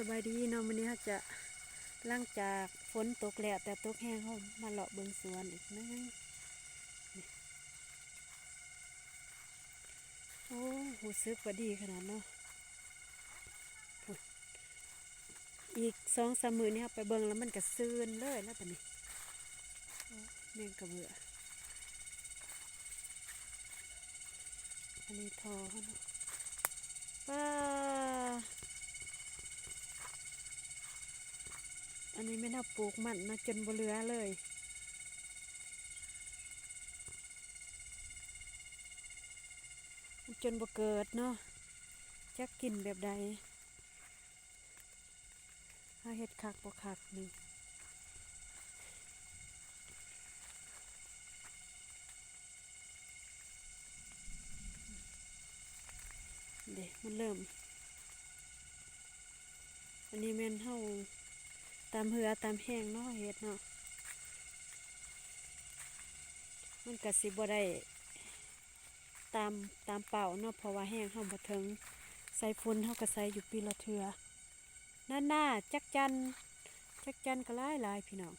สบายดีเนาะมื้อนี้เราจะหลังจากฝนตกแล้วแต่ตกแห้งเขามาเลาะเบิ่งสวนอีกนึงนี่โอ้รู้สึกว่าดีขนาดเนาะอีก2-3มื้อนี้เราไปเบิ่งแล้วมันก็ซื่นเลยแล้วบัดนี้โอ้แมงกะเบื่ออันนี้ทอเขาเนาะว้าอันนี้ไม่น่าปลูกมันมาจนบ่เหลือเลยจนบ่เกิดเนาะจักกินแบบใดเฮาเฮ็ดคักบ่คักนี่เด้มันเริ่มอันนี้แม่นเฮาตามเหือตามแห้งเนาะเฮ็ดเนาะมันก็สิบ่ได้ตามเป่าเนาะเพราะว่าแห้งเฮาบ่ถึงใส่ฝุ่นเฮาก็ใส่อยู่ปีละเทื่อนั่นน่ะจักจันก็หลายพี่น้อง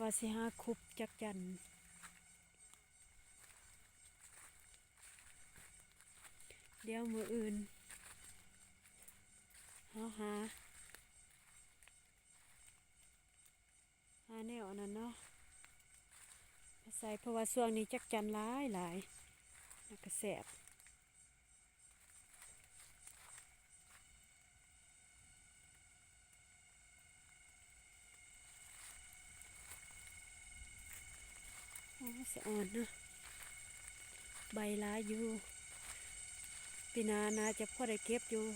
ว่าสิหาคุบจักจันเดี๋ยวมื้ออื่นเฮาหาแนวอันนั้นเนาะมาใส่เพราะว่าช่วงนี้จักจันหลายแล้วก็แซ่บโอ้สะอ่อนเนาะใบหลายอยู่ปีหน้าน่าจะพอได้เก็บอยู่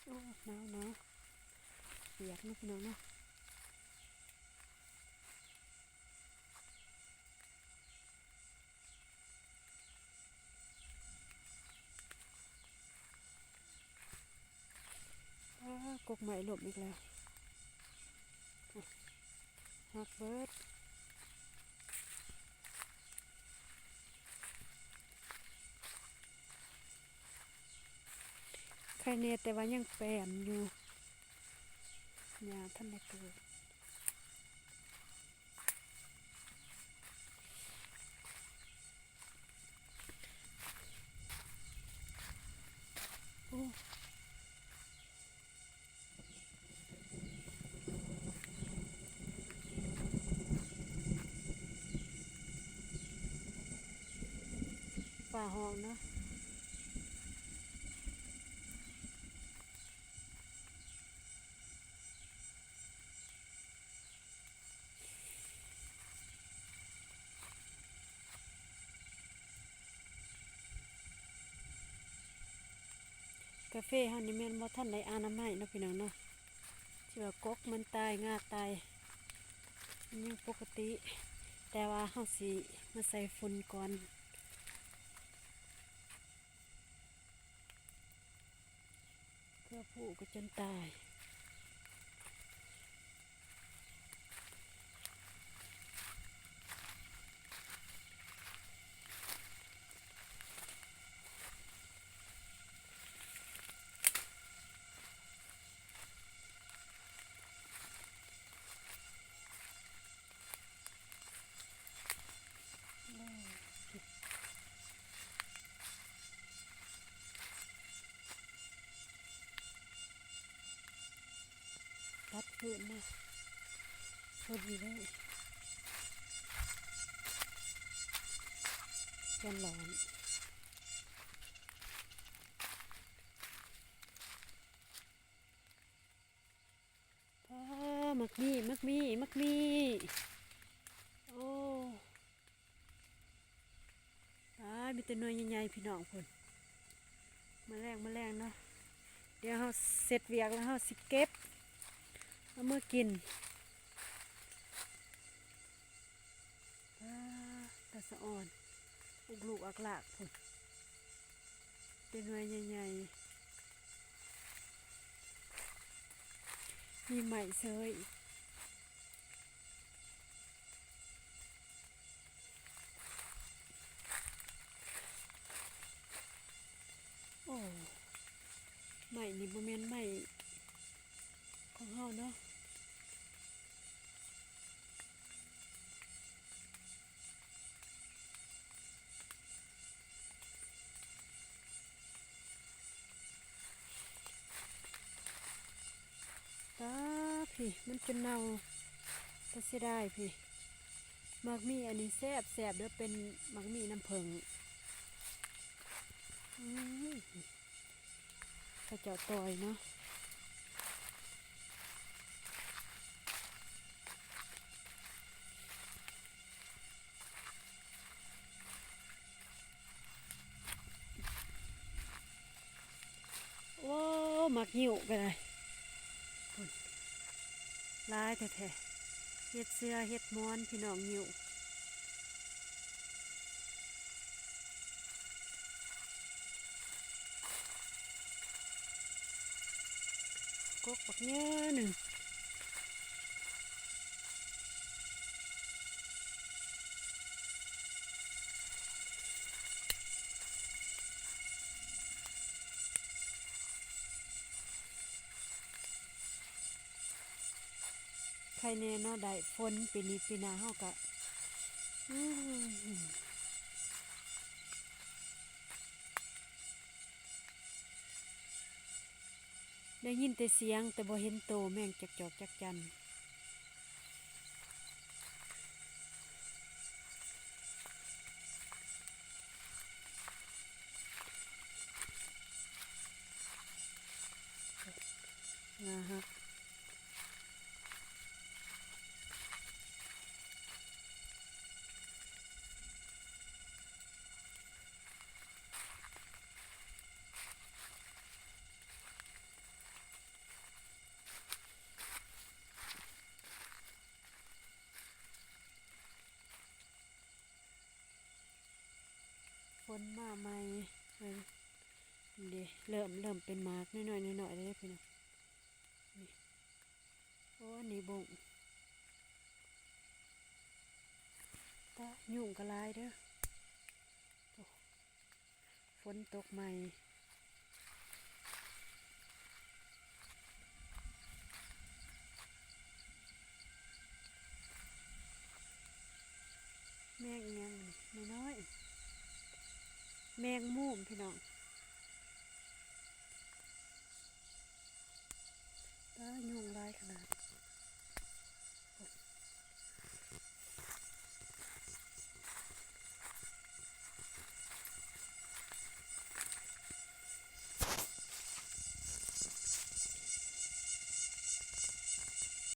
โอ้หนาวเปียกเนาะพี่น้องเนาะกกใหม่หลบอีกแล้วหักเบิดใครเนแต่ว่ายังแปลนอยู่อย่าท่านได้เกิดโอ้ป่าห้องเนาะกาแฟเฮานี่แม่นบ่ทันได้อนามัยเนาะพี่น้องเนาะที่ว่ากกมันตายงาตายมันยังปกติแต่ว่าเฮาสิมาใส่ฝุ่นก่อนเพื่อผูกก็จนตายตัดพื้นนะพอดีเลยกันร้อนพ่อมักมีโอ้มีแต่หน่วยใหญ่ๆพี่น้องพุ่นมาแรงเนาะเดี๋ยวเฮาเสร็จเวียกแล้วเฮาสิเก็บเอามื่อกิน สะอ่อนอุกลูกอักลากพุ่นเป็นหน่วยใหญ่ๆมีไหมเซยโอ้ไหมนี่บ่แม่นไหมของเฮาเนาะตาพี่มันจนเน่าก็เสียดายพี่มักมีอันนี้แซ่บเด้อเป็นมักมีน้ำผึ้งอืมเขาเจ้าต่อยเนาะโอ้มักหิวก็ได้พุ่นหลายแท้ๆเฮ็ดเสื้อเฮ็ดม้อนพี่น้องหิวกกบักเนื้อหนึ่งใครแน่เนาะได้ฝนปีนี้ปีหน้าเฮาก็อืมได้ยินแต่เสียงแต่บ่เห็นโตแม่งจักจอกจักจันนะฮะฝนมาใหม่เออเด้เริ่มเป็นหมากน้อยๆน้อยๆเลยพี่น้องนี่โอ้อันนี้บ่งตายุ่งกะลายเด้อโอ้ฝนตกใหม่แมงอีหยังนี่น้อยๆแมงมุมพี่น้อง